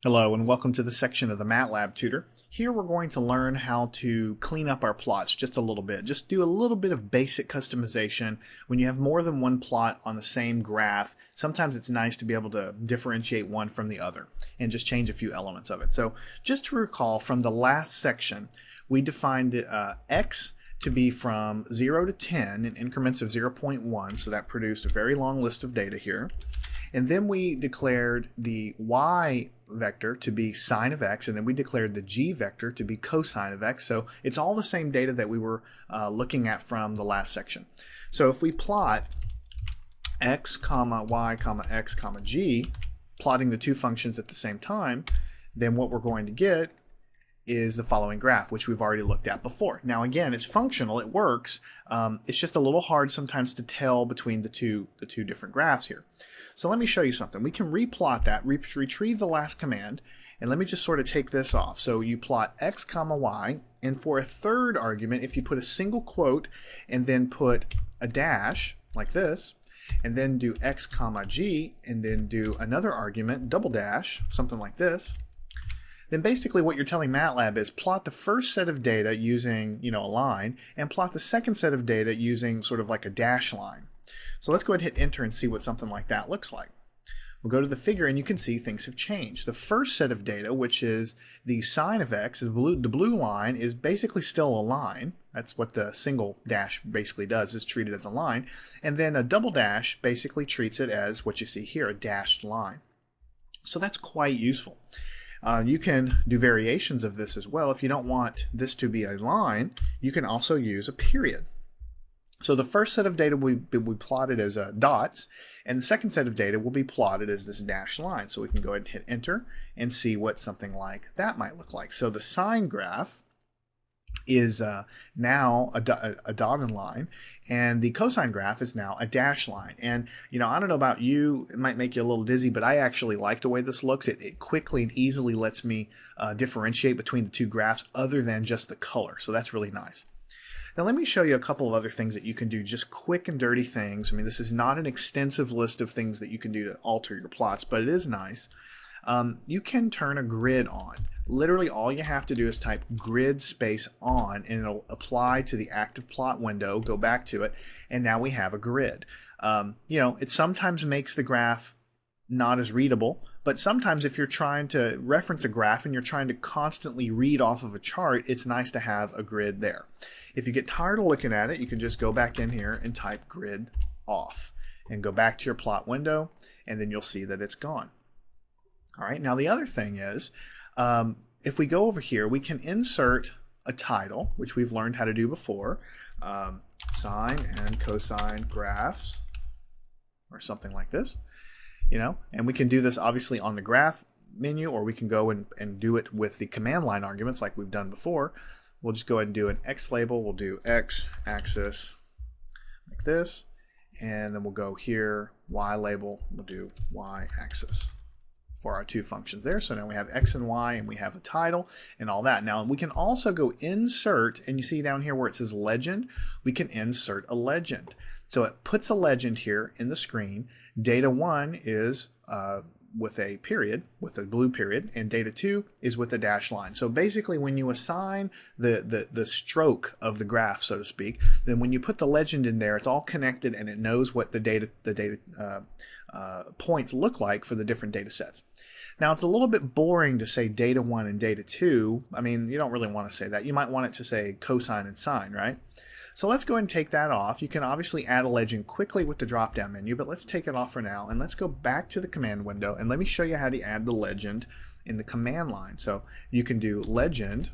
Hello and welcome to the section of the MATLAB tutor. Here we're going to learn how to clean up our plots just a little bit. Just do a little bit of basic customization. When you have more than one plot on the same graph, sometimes it's nice to be able to differentiate one from the other and just change a few elements of it. So just to recall from the last section, we defined x to be from 0 to 10 in increments of 0.1, so that produced a very long list of data here. And then we declared the y vector to be sine of x, and then we declared the g vector to be cosine of x. So it's all the same data that we were looking at from the last section. So if we plot x comma y comma x comma g, plotting the two functions at the same time, then what we're going to get is the following graph, which we've already looked at before. Now again, it's functional, it works. It's just a little hard sometimes to tell between the two different graphs here. So let me show you something. We can replot that, retrieve the last command, and let me just sort of take this off. So you plot x comma y, and for a third argument, if you put a single quote and then put a dash like this, and then do x comma g, and then do another argument, double dash, something like this, then basically what you're telling MATLAB is plot the first set of data using, a line, and plot the second set of data using sort of like a dash line. So let's go ahead and hit enter and see what something like that looks like. We'll go to the figure and you can see things have changed. The first set of data, which is the sine of x, the blue line, is basically still a line. That's what the single dash basically does, is treat it as a line. And then a double dash basically treats it as what you see here, a dashed line. So that's quite useful. You can do variations of this as well. If you don't want this to be a line, you can also use a period. So the first set of data will be plotted as dots, and the second set of data will be plotted as this dashed line. So we can go ahead and hit enter and see what something like that might look like. So the sine graph is now a dotted line, and the cosine graph is now a dashed line. And I don't know about you, it might make you a little dizzy, but I actually like the way this looks. It quickly and easily lets me differentiate between the two graphs other than just the color. So that's really nice. Now let me show you a couple of other things that you can do, just quick and dirty things. I mean, this is not an extensive list of things that you can do to alter your plots, but it is nice. You can turn a grid on. Literally all you have to do is type grid space on, and it'll apply to the active plot window, go back to it, and now we have a grid. It sometimes makes the graph not as readable, but sometimes if you're trying to reference a graph and you're trying to constantly read off of a chart, it's nice to have a grid there. If you get tired of looking at it, you can just go back in here and type grid off and go back to your plot window, and then you'll see that it's gone. All right, now the other thing is, if we go over here, we can insert a title, which we've learned how to do before, sine and cosine graphs, or something like this, and we can do this obviously on the graph menu, or we can go and do it with the command line arguments like we've done before. We'll just go ahead and do an X label. We'll do X axis like this, and then we'll go here, Y label, we'll do Y axis for our two functions there. So now we have X and Y, and we have a title and all that. Now we can also go insert, and you see down here where it says legend, we can insert a legend. So it puts a legend here in the screen. Data 1 is with a period, with a blue period, and data 2 is with a dashed line. So basically when you assign the stroke of the graph, so to speak, then when you put the legend in there, it's all connected and it knows what the data points look like for the different data sets. Now it's a little bit boring to say data 1 and data 2. I mean, you don't really want to say that. You might want it to say cosine and sine, right? So let's go ahead and take that off. You can obviously add a legend quickly with the drop-down menu, but let's take it off for now, and let's go back to the command window, and let me show you how to add the legend in the command line. So you can do legend,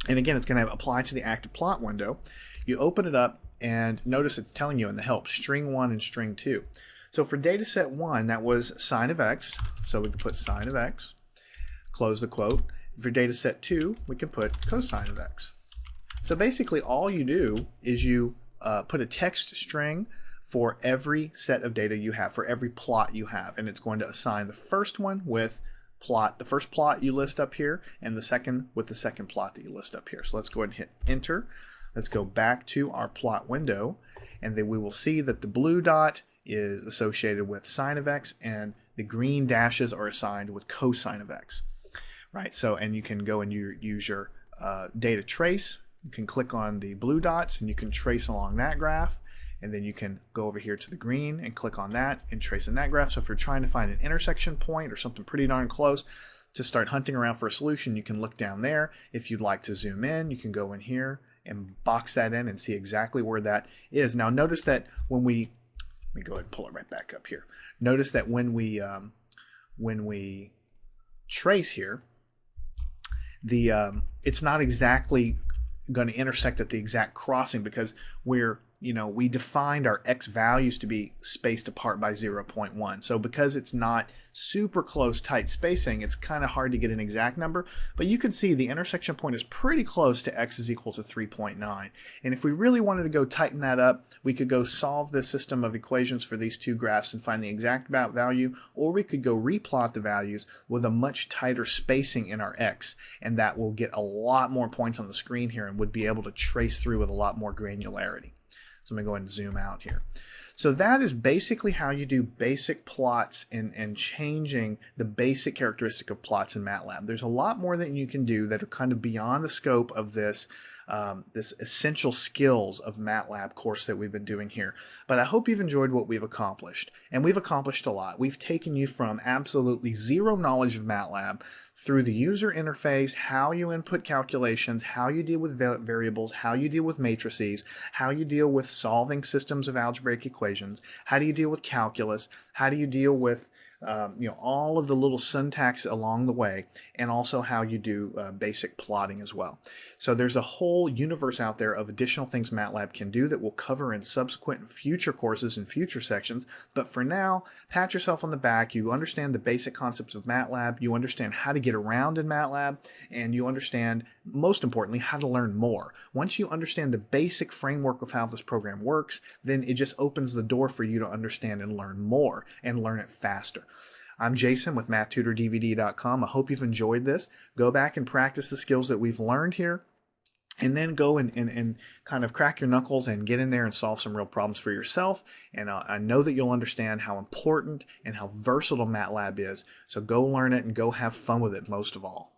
and again, it's going to apply to the active plot window. You open it up, and notice it's telling you in the help, string 1 and string 2. So for data set 1, that was sine of x, so we can put sine of x, close the quote. For data set 2, we can put cosine of x. So basically all you do is you put a text string for every set of data you have, for every plot you have, and it's going to assign the first one with the first plot you list up here, and the second with the second plot that you list up here. So let's go ahead and hit enter. Let's go back to our plot window, and then we will see that the blue dot is associated with sine of x, and the green dashes are assigned with cosine of x, right? So, and you can go and use your data trace. You can click on the blue dots and you can trace along that graph, and then you can go over here to the green and click on that and trace in that graph. So if you're trying to find an intersection point or something pretty darn close to start hunting around for a solution, you can look down there. If you'd like to zoom in, you can go in here and box that in and see exactly where that is. Now notice that when let me go ahead and pull it right back up here. Notice that when we trace here, it's not exactly going to intersect at the exact crossing because we defined our x values to be spaced apart by 0.1. So because it's not super close, tight spacing, it's kind of hard to get an exact number, but you can see the intersection point is pretty close to x is equal to 3.9. And if we really wanted to go tighten that up, we could go solve this system of equations for these two graphs and find the exact value, or we could go replot the values with a much tighter spacing in our x, and that will get a lot more points on the screen here and would be able to trace through with a lot more granularity. So I'm going to go ahead and zoom out here. So that is basically how you do basic plots and changing the basic characteristic of plots in MATLAB. There's a lot more that you can do that are kind of beyond the scope of this essential skills of MATLAB course that we've been doing here. But I hope you've enjoyed what we've accomplished. And we've accomplished a lot. We've taken you from absolutely zero knowledge of MATLAB through the user interface, how you input calculations, how you deal with variables, how you deal with matrices, how you deal with solving systems of algebraic equations, how do you deal with calculus, how do you deal with all of the little syntax along the way, and also how you do basic plotting as well. So there's a whole universe out there of additional things MATLAB can do that we'll cover in subsequent and future courses and future sections. But for now, pat yourself on the back. You understand the basic concepts of MATLAB, you understand how to get around in MATLAB, and you understand, most importantly, how to learn more. Once you understand the basic framework of how this program works, then it just opens the door for you to understand and learn more and learn it faster. I'm Jason with MathTutorDVD.com. I hope you've enjoyed this. Go back and practice the skills that we've learned here, and then go and kind of crack your knuckles and get in there and solve some real problems for yourself. And I know that you'll understand how important and how versatile MATLAB is. So go learn it and go have fun with it most of all.